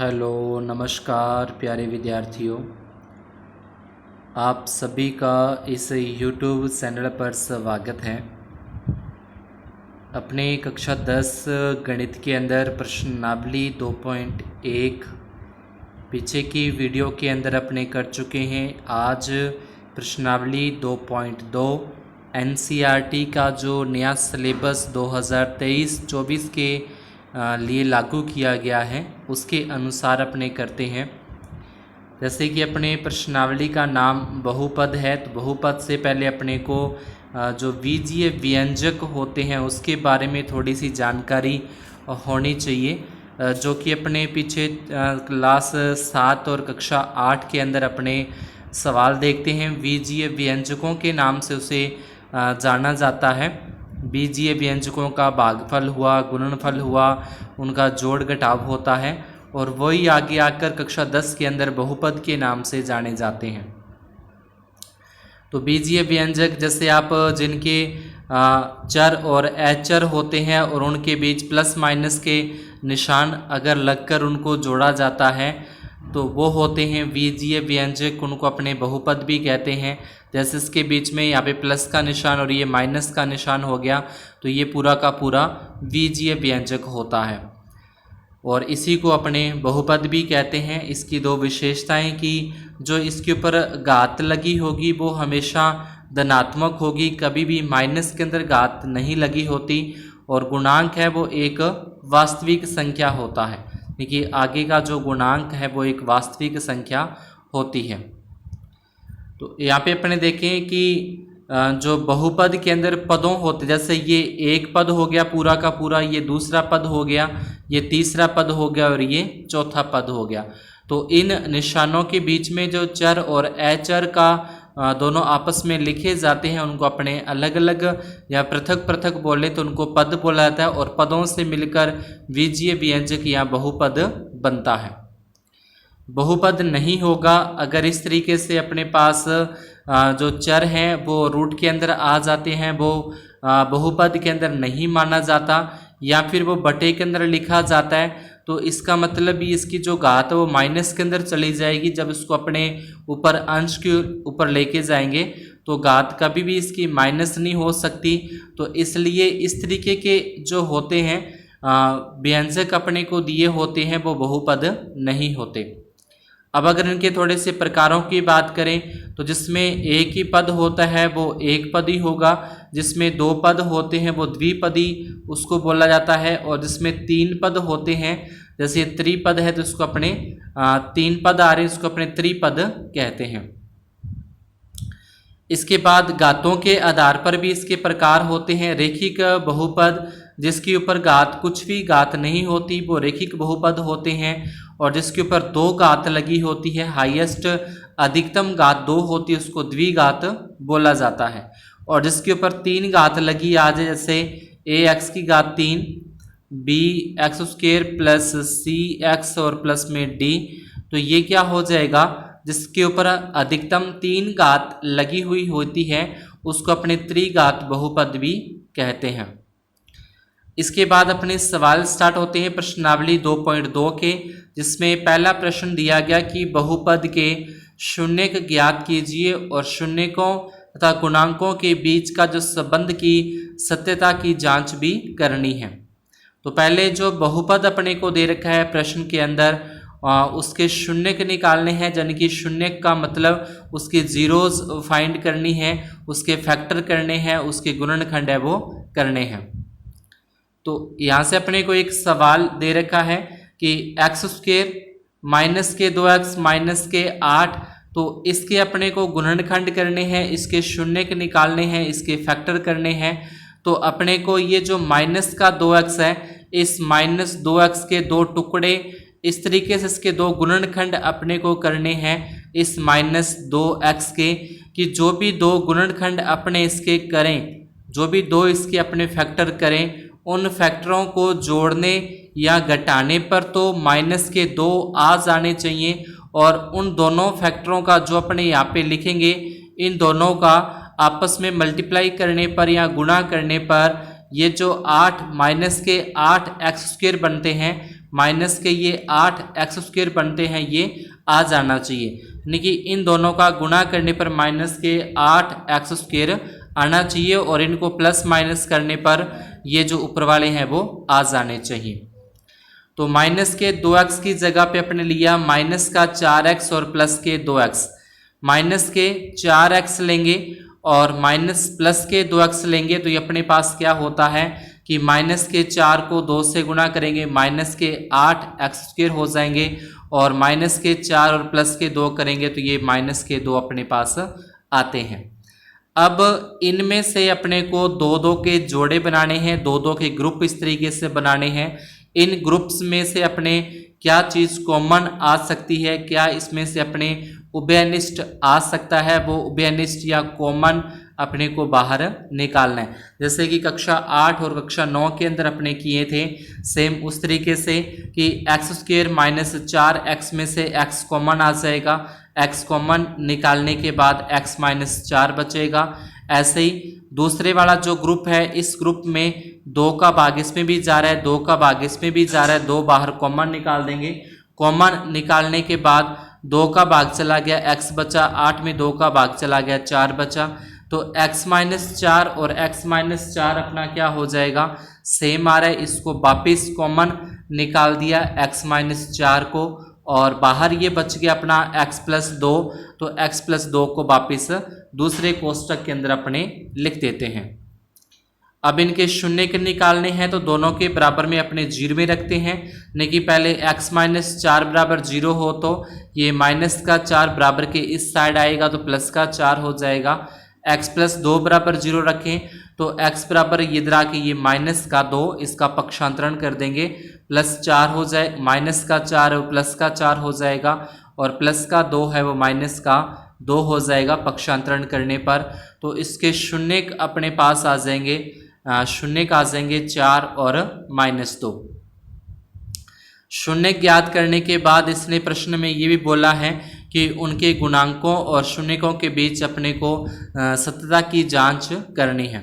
Hello नमस्कार प्यारे विद्यार्थियों, आप सभी का इस YouTube चैनल पर स्वागत है। अपने कक्षा 10 गणित के अंदर प्रश्नावली 2.1 पीछे की वीडियो के अंदर अपने कर चुके हैं। आज प्रश्नावली 2.2 NCERT का जो नया सिलेबस 2023-24 के लिए लागू किया गया है उसके अनुसार अपने करते हैं। जैसे कि अपने प्रश्नावली का नाम बहुपद है, तो बहुपद से पहले अपने को जो बीजीय व्यंजक होते हैं उसके बारे में थोड़ी सी जानकारी होनी चाहिए, जो कि अपने पीछे क्लास 7 और कक्षा 8 के अंदर अपने सवाल देखते हैं। बीजीय व्यंजकों के नाम से उसे जाना जाता है। बीजीय व्यंजकों का भागफल हुआ, गुणनफल हुआ, उनका जोड़ घटाव होता है और वही आगे आकर कक्षा 10 के अंदर बहुपद के नाम से जाने जाते हैं। तो बीजीय व्यंजक जैसे आप जिनके चर और अचर होते हैं और उनके बीच प्लस माइनस के निशान अगर लगकर उनको जोड़ा जाता है तो वो होते हैं बीजीय व्यंजक, उनको अपने बहुपद भी कहते हैं। जैसे इसके बीच में यहाँ पे प्लस का निशान और ये माइनस का निशान हो गया तो ये पूरा का पूरा बीजीय व्यंजक होता है और इसी को अपने बहुपद भी कहते हैं। इसकी दो विशेषताएं कि जो इसके ऊपर घात लगी होगी वो हमेशा धनात्मक होगी, कभी भी माइनस के अंदर घात नहीं लगी होती, और गुणांक है वो एक वास्तविक संख्या होता है। देखिए आगे का जो गुणांक है वो एक वास्तविक संख्या होती है। तो यहाँ पे अपने देखें कि जो बहुपद के अंदर पदों होते, जैसे ये एक पद हो गया पूरा का पूरा, ये दूसरा पद हो गया, ये तीसरा पद हो गया और ये चौथा पद हो गया। तो इन निशानों के बीच में जो चर और अचर का दोनों आपस में लिखे जाते हैं उनको अपने अलग अलग या पृथक पृथक बोले तो उनको पद बोला जाता है और पदों से मिलकर बीजीय व्यंजक या बहुपद बनता है। बहुपद नहीं होगा अगर इस तरीके से अपने पास जो चर हैं वो रूट के अंदर आ जाते हैं, वो बहुपद के अंदर नहीं माना जाता, या फिर वो बटे के अंदर लिखा जाता है तो इसका मतलब भी इसकी जो घात है वो माइनस के अंदर चली जाएगी। जब इसको अपने ऊपर अंश के ऊपर लेके जाएंगे तो घात कभी भी इसकी माइनस नहीं हो सकती। तो इसलिए इस तरीके के जो होते हैं व्यंजक अपने को दिए होते हैं वो बहुपद नहीं होते। अब अगर इनके थोड़े से प्रकारों की बात करें तो जिसमें एक ही पद होता है वो एक पदी होगा, जिसमें दो पद होते हैं वो द्विपदी उसको बोला जाता है, और जिसमें तीन पद होते हैं जैसे त्रिपद है तो उसको अपने तीन पद आ रहे हैं उसको अपने त्रिपद कहते हैं। इसके बाद घातों के आधार पर भी इसके प्रकार होते हैं। रेखिक बहुपद जिसके ऊपर घात कुछ भी घात नहीं होती वो रेखिक बहुपद होते हैं, और जिसके ऊपर दो घात लगी होती है, हाईएस्ट अधिकतम घात दो होती है, उसको द्विघात बोला जाता है। और जिसके ऊपर तीन घात लगी आ जाए जैसे ax की घात 3, bx² प्लस cx और प्लस में d, तो ये क्या हो जाएगा, जिसके ऊपर अधिकतम तीन घात लगी हुई होती है उसको अपने त्रिघात बहुपद भी कहते हैं। इसके बाद अपने सवाल स्टार्ट होते हैं प्रश्नावली 2.2 के, जिसमें पहला प्रश्न दिया गया कि बहुपद के शून्यक ज्ञात कीजिए और शून्यकों तथा गुणांकों के बीच का जो संबंध की सत्यता की जांच भी करनी है। तो पहले जो बहुपद अपने को दे रखा है प्रश्न के अंदर उसके शून्यक निकालने हैं, यानी कि शून्यक का मतलब उसके जीरोज फाइंड करनी है, उसके फैक्टर करने हैं, उसके गुणनखंड है वो करने हैं। तो यहाँ से अपने को एक सवाल दे रखा है कि x² माइनस के 2x माइनस के 8, तो इसके अपने को गुणनखंड करने हैं, इसके शून्यक निकालने हैं, इसके फैक्टर करने हैं। तो अपने को ये जो माइनस का 2x है इस माइनस 2x के दो टुकड़े, इस तरीके से इसके दो गुणनखंड अपने को करने हैं इस माइनस 2x के, कि जो भी दो गुणनखंड अपने इसके करें, जो भी दो इसके अपने फैक्टर करें, उन फैक्टरों को जोड़ने या घटाने पर तो माइनस के 2 आ जाने चाहिए, और उन दोनों फैक्टरों का जो अपने यहाँ पे लिखेंगे इन दोनों का आपस में मल्टीप्लाई करने पर या गुणा करने पर ये जो 8 माइनस के 8 x² बनते हैं माइनस के ये 8x² बनते हैं, ये आ जाना चाहिए। यानी कि इन दोनों का गुणा करने पर माइनस के 8x² आना चाहिए और इनको प्लस माइनस करने पर ये जो ऊपर वाले हैं वो आ जाने चाहिए। तो माइनस के 2x की जगह पे अपने लिया माइनस का 4x और प्लस के 2x। माइनस के 4x लेंगे और माइनस प्लस के 2x लेंगे तो ये अपने पास क्या होता है कि माइनस के 4 को 2 से गुणा करेंगे, माइनस के 8x² हो जाएंगे और माइनस के 4 और प्लस के 2 करेंगे तो ये माइनस के 2 अपने पास आते हैं। अब इनमें से अपने को 2-2 के जोड़े बनाने हैं, 2-2 के ग्रुप इस तरीके से बनाने हैं। इन ग्रुप्स में से अपने क्या चीज़ कॉमन आ सकती है, क्या इसमें से अपने उभयनिष्ठ आ सकता है, वो उभयनिष्ठ या कॉमन अपने को बाहर निकालना है। जैसे कि कक्षा 8 और कक्षा 9 के अंदर अपने किए थे, सेम उस तरीके से कि x² माइनस 4x में से x कॉमन आ जाएगा, x कॉमन निकालने के बाद x माइनस 4 बचेगा। ऐसे ही दूसरे वाला जो ग्रुप है, इस ग्रुप में 2 का भाग इसमें भी जा रहा है, 2 का भाग इसमें भी जा रहा है, 2 बाहर कॉमन निकाल देंगे। कॉमन निकालने के बाद 2 का भाग चला गया, x बचा, 8 में 2 का भाग चला गया, 4 बचा। तो x माइनस 4 और x माइनस 4 अपना क्या हो जाएगा, सेम आ रहा है, इसको वापिस कॉमन निकाल दिया x माइनस 4 को और बाहर ये बच गया अपना x प्लस 2, तो x प्लस 2 को वापिस दूसरे कोष्टक के अंदर अपने लिख देते हैं। अब इनके शून्य के निकालने हैं तो दोनों के बराबर में अपने 0 में रखते हैं। यानी कि पहले x माइनस 4 बराबर 0 हो तो ये माइनस का 4 बराबर के इस साइड आएगा तो प्लस का 4 हो जाएगा। x प्लस 2 बराबर 0 रखें तो x बराबर इधर आके ये माइनस का 2, इसका पक्षांतरण कर देंगे, प्लस 4 हो जाए, माइनस का 4 है प्लस का 4 हो जाएगा और प्लस का 2 है वो माइनस का 2 हो जाएगा पक्षांतरण करने पर। तो इसके शून्य अपने पास आ जाएंगे, शून्य आ जाएंगे 4 और माइनस 2। शून्य ज्ञात करने के बाद इसने प्रश्न में ये भी बोला है कि उनके गुणांकों और शून्यकों के बीच अपने को सत्यता की जांच करनी है।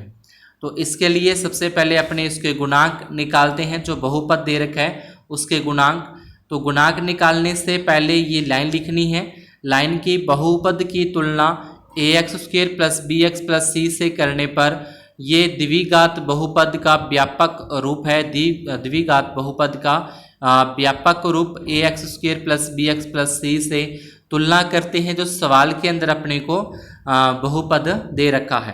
तो इसके लिए सबसे पहले अपने इसके गुणांक निकालते हैं, जो बहुपद दे रखा है उसके गुणांक। तो गुणांक निकालने से पहले ये लाइन लिखनी है, लाइन की बहुपद की तुलना ax² plus bx plus c से करने पर ये द्विघात बहुपद का व्यापक रूप है। द्विघात बहुपद का व्यापक रूप ax² plus bx plus c से तुलना करते हैं जो सवाल के अंदर अपने को बहुपद दे रखा है।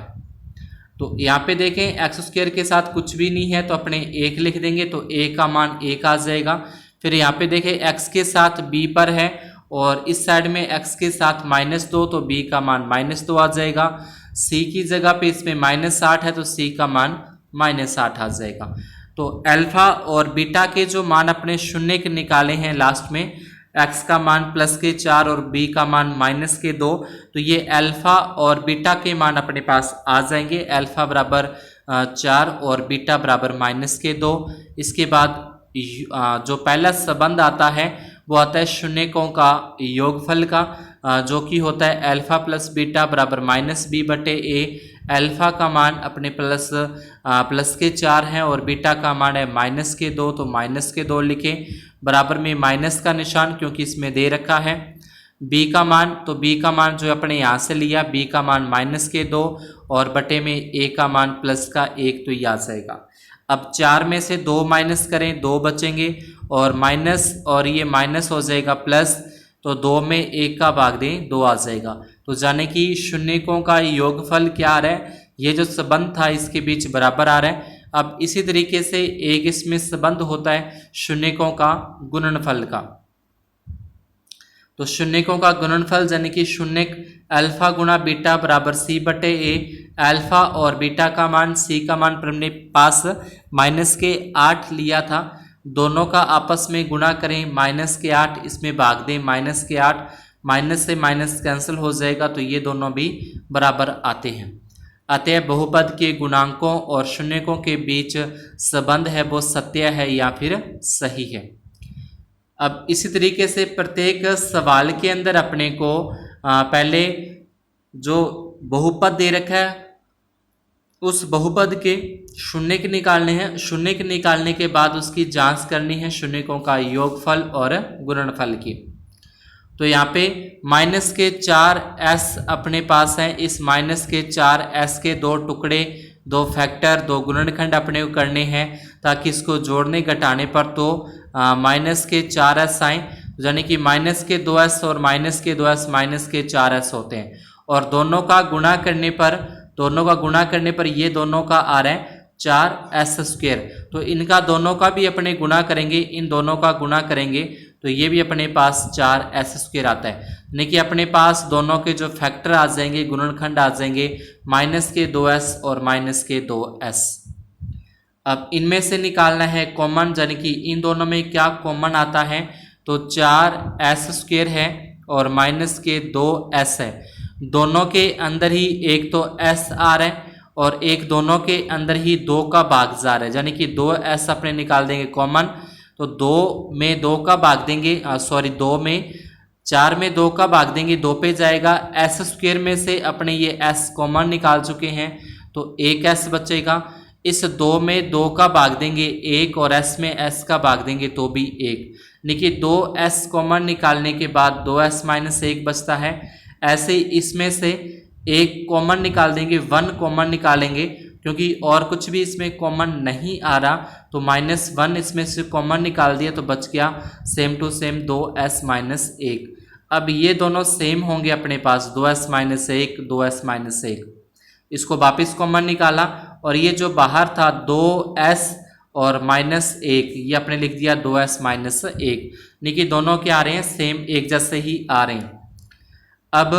तो यहाँ पे देखें x² के साथ कुछ भी नहीं है तो अपने 1 लिख देंगे तो a का मान 1 आ जाएगा। फिर यहाँ पे देखें x के साथ b पर है और इस साइड में x के साथ -2 तो b का मान -2 आ जाएगा। c की जगह पे इसमें -8 है तो c का मान -8 आ जाएगा। तो अल्फा और बीटा के जो मान अपने शून्य के निकाले हैं लास्ट में, x का मान प्लस के 4 और b का मान माइनस के 2, तो ये अल्फा और बीटा के मान अपने पास आ जाएंगे। अल्फा बराबर 4 और बीटा बराबर माइनस के 2। इसके बाद जो पहला संबंध आता है वो आता है शून्यकों का योगफल का, जो कि होता है अल्फा प्लस बीटा बराबर -b/a। अल्फा का मान अपने प्लस के 4 हैं और बीटा का मान है माइनस के 2, तो माइनस के 2 लिखें, बराबर में माइनस का निशान क्योंकि इसमें दे रखा है। b का मान, तो b का मान जो अपने यहाँ से लिया, b का मान माइनस के 2 और बटे में a का मान प्लस का 1, तो ये आ जाएगा। अब 4 में से 2 माइनस करें, 2 बचेंगे और माइनस और ये माइनस हो जाएगा प्लस, तो 2 में 1 का भाग दें 2 आ जाएगा। तो जाने कि शून्यकों का योगफल क्या आ रहा है, ये जो संबंध था इसके बीच बराबर आ रहा है। अब इसी तरीके से एक इसमें संबंध होता है शून्यकों का गुणनफल का। तो शून्यकों का गुणनफल यानी कि शून्यक अल्फा गुणा बीटा बराबर c/a। अल्फा और बीटा का मान, c का मान पर हमने पास -8 लिया था, दोनों का आपस में गुणा करें, -8 इसमें भाग दें, -8, माइनस से माइनस कैंसिल हो जाएगा तो ये दोनों भी बराबर आते हैं। अतः बहुपद के गुणांकों और शून्यकों के बीच संबंध है वो सत्य है या फिर सही है। अब इसी तरीके से प्रत्येक सवाल के अंदर अपने को पहले जो बहुपद दे रखा है उस बहुपद के शून्य के निकालने हैं। शून्य के निकालने के बाद उसकी जांच करनी है शून्यकों का योगफल और गुणनफल की। तो यहाँ पे माइनस के 4s अपने पास हैं। इस माइनस के 4s के दो टुकड़े, दो फैक्टर, दो गुणनखंड अपने को करने हैं ताकि इसको जोड़ने घटाने पर तो माइनस के 4s आए, यानी कि माइनस के 2s और माइनस के 2s माइनस के 4s होते हैं। और दोनों का गुणा करने पर ये दोनों का आ रहा है 4s²। तो इनका दोनों का भी अपने गुणा करेंगे, इन दोनों का गुणा करेंगे तो ये भी अपने पास 4s² आता है। यानी कि अपने पास दोनों के जो फैक्टर आ जाएंगे, गुणनखंड आ जाएंगे माइनस के 2s और माइनस के 2s। अब इनमें से निकालना है कॉमन, यानी कि इन दोनों में क्या कॉमन आता है। तो 4s² है और माइनस के 2s है। दोनों के अंदर ही एक तो s आ रहा है और एक दोनों के अंदर ही 2 का भाग जा रहा है, यानी कि 2s अपने निकाल देंगे कॉमन। तो 2 में 2 का भाग देंगे, 4 में 2 का भाग देंगे, 2 पे जाएगा। s² में से अपने ये s कॉमन निकाल चुके हैं तो 1s बचेगा। इस 2 में 2 का भाग देंगे 1 और s में s का भाग देंगे तो भी 1। देखिए 2s कॉमन निकालने के बाद 2s - 1 बचता है। ऐसे ही इसमें से 1 कॉमन निकाल देंगे, 1 कॉमन निकालेंगे क्योंकि और कुछ भी इसमें कॉमन नहीं आ रहा। तो -1 इसमें से कॉमन निकाल दिया तो बच गया सेम टू सेम 2s - 1। अब ये दोनों सेम होंगे अपने पास, 2s - 1, 2s - 1। इसको वापस कॉमन निकाला और ये जो बाहर था 2s और -1, ये अपने लिख दिया 2s - 1। देखिए दोनों क्या आ रहे हैं, सेम एक जैसे ही आ रहे हैं। अब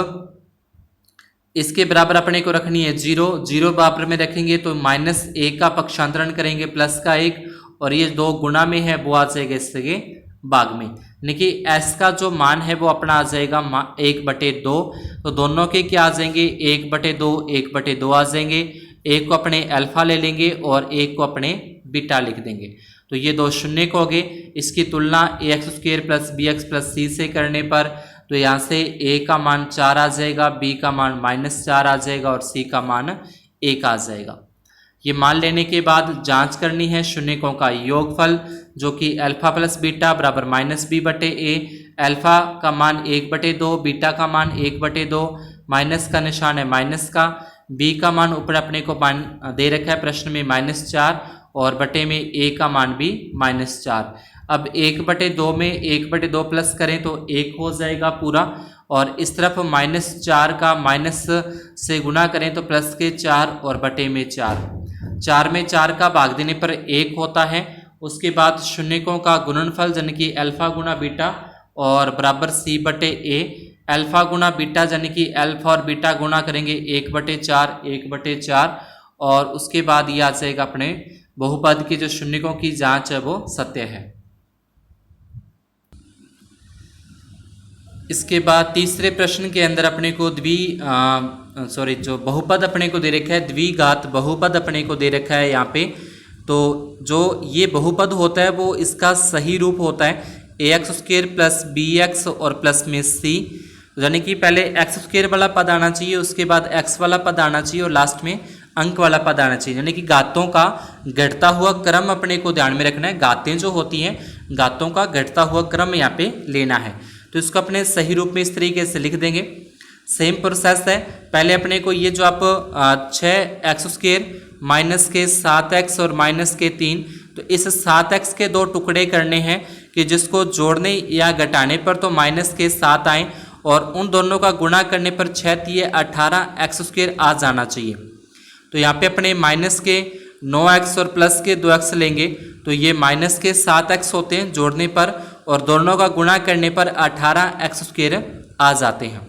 इसके बराबर अपने को रखनी है 0, 0 बराबर में रखेंगे तो -1 का पक्षांतरण करेंगे प्लस का 1 और ये 2 गुणा में है वो आ जाएगा इसके भाग में। देखिए s का जो मान है वो अपना आ जाएगा 1/2। तो दोनों के क्या आ जाएंगे 1/2, 1/2 आ जाएंगे। एक को अपने अल्फा ले लेंगे और एक को अपने बीटा लिख देंगे तो ये 2 शून्य को हो गए। इसकी तुलना ax² + bx + c से करने पर तो यहाँ से a का मान 4 आ जाएगा, b का मान -4 आ जाएगा और c का मान 1 आ जाएगा। ये मान लेने के बाद जांच करनी है शून्यकों का योगफल जो कि अल्फा + बीटा बराबर -b/a। अल्फा का मान 1/2, बीटा का मान 1/2, माइनस का निशान है माइनस का, b का मान ऊपर अपने को मान दे रखा है प्रश्न में -4 और बटे में a का मान भी -4। अब 1/2 में 1/2 प्लस करें तो 1 हो जाएगा पूरा और इस तरफ -4 का माइनस से गुणा करें तो प्लस के 4 और बटे में 4। 4 में 4 का भाग देने पर 1 होता है। उसके बाद शून्यकों का गुणनफल यानी कि अल्फा गुणा बीटा और बराबर c/a। अल्फा गुणा बीटा यानी कि अल्फा और बीटा गुणा करेंगे 1/4, 1/4 और उसके बाद ये आ जाएगा अपने बहुपद के जो शून्यकों की जांच है वो सत्य है। इसके बाद तीसरे प्रश्न के अंदर अपने को जो बहुपद अपने को दे रखा है, द्विघात बहुपद अपने को दे रखा है यहाँ पे। तो जो ये बहुपद होता है वो इसका सही रूप होता है ax² + bx और प्लस में c, यानी कि पहले x² वाला पद आना चाहिए, उसके बाद x वाला पद आना चाहिए और लास्ट में अंक वाला पद आना चाहिए। यानी कि घातों का घटता हुआ क्रम अपने को ध्यान में रखना है। घातें जो होती हैं घातों का घटता हुआ क्रम यहाँ पे लेना है। तो इसको अपने सही रूप में इस तरीके से लिख देंगे। सेम प्रोसेस है, पहले अपने को ये जो आप 6x² माइनस के 7x और माइनस के 3, तो इस 7x के 2 टुकड़े करने हैं कि जिसको जोड़ने या घटाने पर तो माइनस के 7 आए और उन दोनों का गुणा करने पर 6 ये 18x² आ जाना चाहिए। तो यहाँ पे अपने माइनस के 9x और प्लस के 2x लेंगे तो ये माइनस के 7x होते हैं जोड़ने पर और दोनों का गुणा करने पर 18x² आ जाते हैं।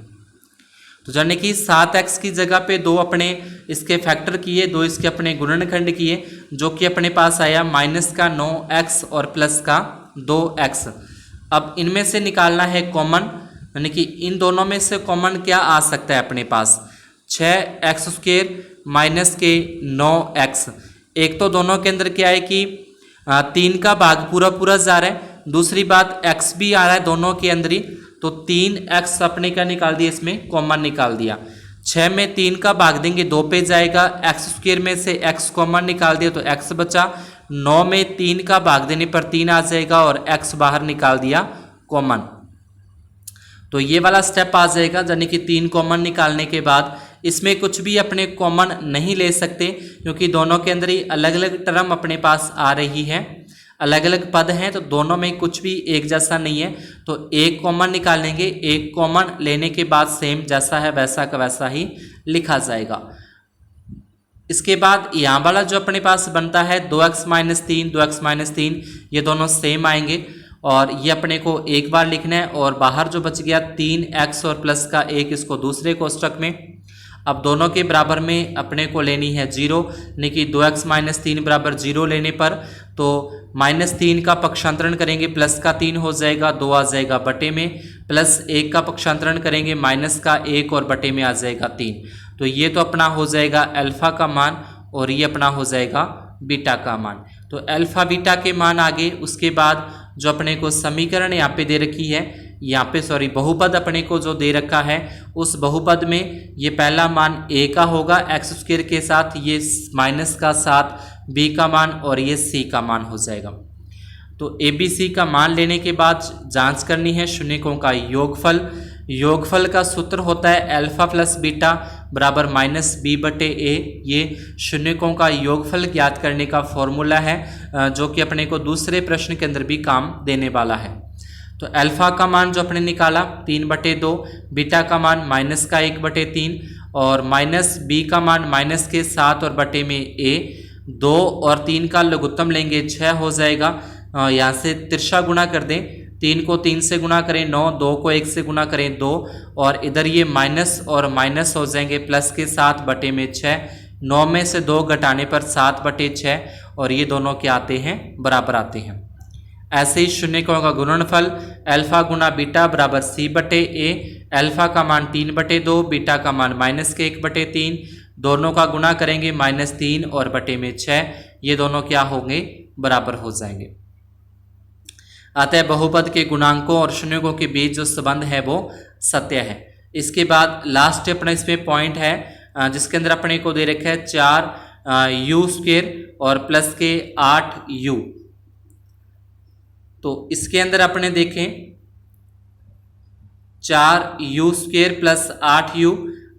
तो यानी कि 7x की जगह पे 2 अपने इसके फैक्टर किए, 2 इसके अपने गुणनखंड किए जो कि अपने पास आया माइनस का 9x और प्लस का 2x। अब इनमें से निकालना है कॉमन, यानी कि इन दोनों में से कॉमन क्या आ सकता है अपने पास 6x² माइनस के 9x। एक तो दोनों के अंदर क्या है कि 3 का भाग पूरा पूरा जा रहा है, दूसरी बात x भी आ रहा है दोनों के अंदर ही, तो 3x अपने का निकाल दिया, इसमें कॉमन निकाल दिया। 6 में 3 का भाग देंगे 2 पे जाएगा, एक्स स्क्वायर में से x कॉमन निकाल दिया तो x बचा, 9 में 3 का भाग देने पर 3 आ जाएगा और x बाहर निकाल दिया कॉमन। तो ये वाला स्टेप आ जाएगा, यानी कि 3 कॉमन निकालने के बाद इसमें कुछ भी अपने कॉमन नहीं ले सकते क्योंकि दोनों के अंदर ही अलग अलग टर्म अपने पास आ रही है, अलग अलग पद हैं, तो दोनों में कुछ भी एक जैसा नहीं है। तो एक कॉमन निकालेंगे, एक कॉमन लेने के बाद सेम जैसा है वैसा का वैसा ही लिखा जाएगा। इसके बाद यहाँ वाला जो अपने पास बनता है 2x माइनस 3, 2x माइनस 3 ये दोनों सेम आएंगे और ये अपने को एक बार लिखना है और बाहर जो बच गया 3x और प्लस का 1 इसको दूसरे कोष्टक में। अब दोनों के बराबर में अपने को लेनी है 0, यानी कि 2x माइनस 3 बराबर 0 लेने पर तो -3 का पक्षांतरण करेंगे प्लस का 3 हो जाएगा, 2 आ जाएगा बटे में, प्लस 1 का पक्षांतरण करेंगे माइनस का 1 और बटे में आ जाएगा 3। तो ये तो अपना हो जाएगा अल्फा का मान और ये अपना हो जाएगा बीटा का मान। तो अल्फा बीटा के मान आ गए। उसके बाद जो अपने को समीकरण यहाँ पे दे रखी है, यहाँ पे सॉरी बहुपद अपने को जो दे रखा है उस बहुपद में ये पहला मान a का होगा एक्स स्क्वायर के साथ, ये माइनस का 7 b का मान और ये c का मान हो जाएगा। तो a b c का मान लेने के बाद जांच करनी है शून्यकों का योगफल। योगफल का सूत्र होता है अल्फा प्लस बीटा बराबर माइनस बी बटे ए। ये शून्यकों का योगफल ज्ञात करने का फॉर्मूला है जो कि अपने को दूसरे प्रश्न के अंदर भी काम देने वाला है। तो अल्फा का मान जो अपने निकाला 3/2, बीटा का मान माइनस का 1/3 और माइनस बी का मान माइनस के 7 और बटे में ए। 2 और 3 का लघुत्तम लेंगे 6 हो जाएगा, यहाँ से तिरछा गुणा कर दें, 3 को 3 से गुणा करें 9, 2 को 1 से गुणा करें 2 और इधर ये माइनस और माइनस हो जाएंगे प्लस के 7 बटे में 6। 9 में से 2 घटाने पर 7/6 और ये दोनों क्या आते हैं बराबर आते हैं। ऐसे ही शून्यकों का गुणनफल अल्फा गुना बीटा बराबर c बटे ए। अल्फा का मान 3/2, बीटा का मान माइनस के 1/3, दोनों का गुणा करेंगे -3 और बटे में 6, ये दोनों क्या होंगे बराबर हो जाएंगे। अतः बहुपद के गुणांकों और शून्यकों के बीच जो संबंध है वो सत्य है। इसके बाद लास्ट अपना इसमें पॉइंट है जिसके अंदर अपने को दे रखा है 4u² और प्लस के 8u। तो इसके अंदर अपने देखें 4u² प्लस 8u,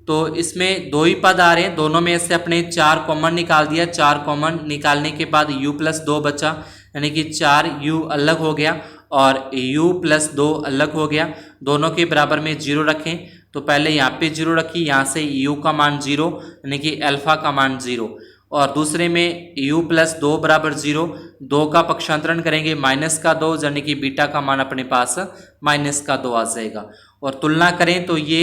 तो इसमें 2 ही पद आ रहे हैं, दोनों में से अपने 4 कॉमन निकाल दिया। 4 कॉमन निकालने के बाद u प्लस 2 बचा, यानी कि 4u अलग हो गया और u प्लस 2 अलग हो गया। दोनों के बराबर में 0 रखें, तो पहले यहाँ पे 0 रखी, यहाँ से u का मान 0 यानी कि अल्फा का मान 0 और दूसरे में u प्लस 2 बराबर 0। 2 का पक्षांतरण करेंगे माइनस का 2 यानी कि बीटा का मान अपने पास माइनस का 2 आ जाएगा। और तुलना करें तो ये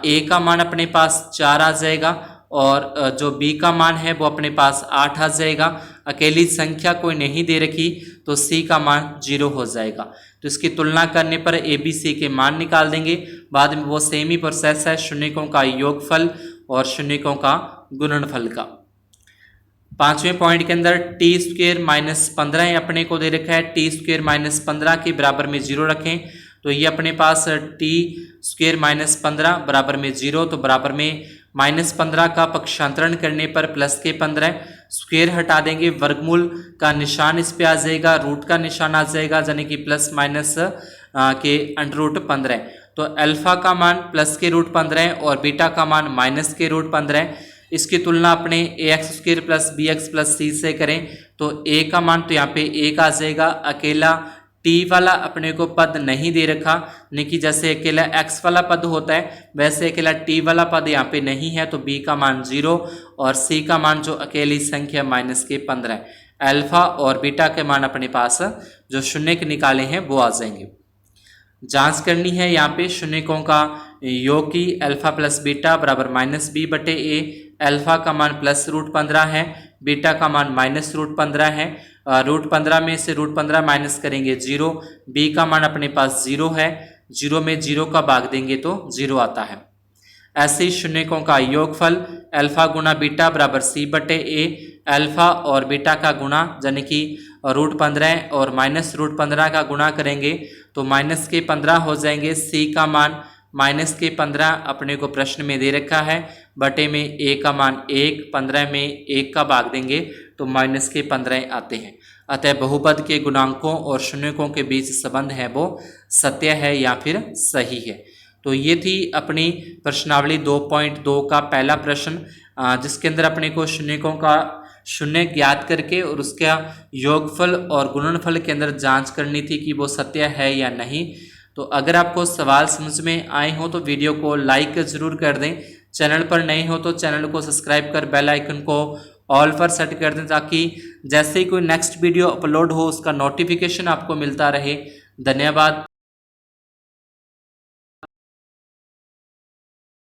a का मान अपने पास 4 आ जाएगा और जो b का मान है वो अपने पास 8 आ जाएगा। अकेली संख्या कोई नहीं दे रखी तो c का मान 0 हो जाएगा। तो इसकी तुलना करने पर a b c के मान निकाल देंगे। बाद में वो सेम ही प्रोसेस है शून्यकों का योगफल और शून्यकों का गुणनफल का। 5वें पॉइंट के अंदर t² माइनस 15 अपने को दे रखा है, t² माइनस 15 के बराबर में 0 रखें, तो ये अपने पास t² माइनस 15 बराबर में 0, तो बराबर में -15 का पक्षांतरण करने पर प्लस के 15, स्क्वायर हटा देंगे, वर्गमूल का निशान इस पे आ जाएगा, रूट का निशान आ जाएगा, यानी कि प्लस माइनस के √15। तो अल्फा का मान प्लस के √15 और बीटा का मान माइनस के √15। इसकी तुलना अपने ax² plus bx plus c से करें तो a का मान तो यहाँ पे 1 आ जाएगा। अकेला t वाला अपने को पद नहीं दे रखा, लेकिन जैसे अकेला x वाला पद होता है वैसे अकेला t वाला पद यहाँ पे नहीं है, तो b का मान 0 और c का मान जो अकेली संख्या माइनस के 15। अल्फा और बीटा के मान अपने पास जो शून्य के निकाले हैं वो आ जाएंगे। जांच करनी है यहाँ पे शून्यकों का योग की अल्फा प्लस बीटा बराबर -b बटे a। अल्फा का मान प्लस √15 है, बीटा का मान माइनस √15 है। √15 में से √15 माइनस करेंगे 0, b का मान अपने पास 0 है, 0 में 0 का भाग देंगे तो 0 आता है। ऐसे ही शून्यकों का योगफल अल्फा गुना बीटा बराबर c बटे a। अल्फा और बीटा का गुणा यानी कि √15 और माइनस √15 का गुणा करेंगे तो माइनस के 15 हो जाएंगे। c का मान माइनस के 15 अपने को प्रश्न में दे रखा है, बटे में a का मान 1, 15 में 1 का भाग देंगे तो माइनस के 15 आते हैं। अतः बहुपद के गुणांकों और शून्यकों के बीच संबंध है वो सत्य है या फिर सही है। तो ये थी अपनी प्रश्नावली 2.2 का पहला प्रश्न, जिसके अंदर अपने को शून्यकों का शून्य ज्ञात करके और उसका योगफल और गुणनफल के अंदर जांच करनी थी कि वो सत्य है या नहीं। तो अगर आपको सवाल समझ में आए हो तो वीडियो को लाइक ज़रूर कर दें। चैनल पर नए हो तो चैनल को सब्सक्राइब कर बेल आइकन को ऑल पर सेट कर दें, ताकि जैसे ही कोई नेक्स्ट वीडियो अपलोड हो उसका नोटिफिकेशन आपको मिलता रहे। धन्यवाद।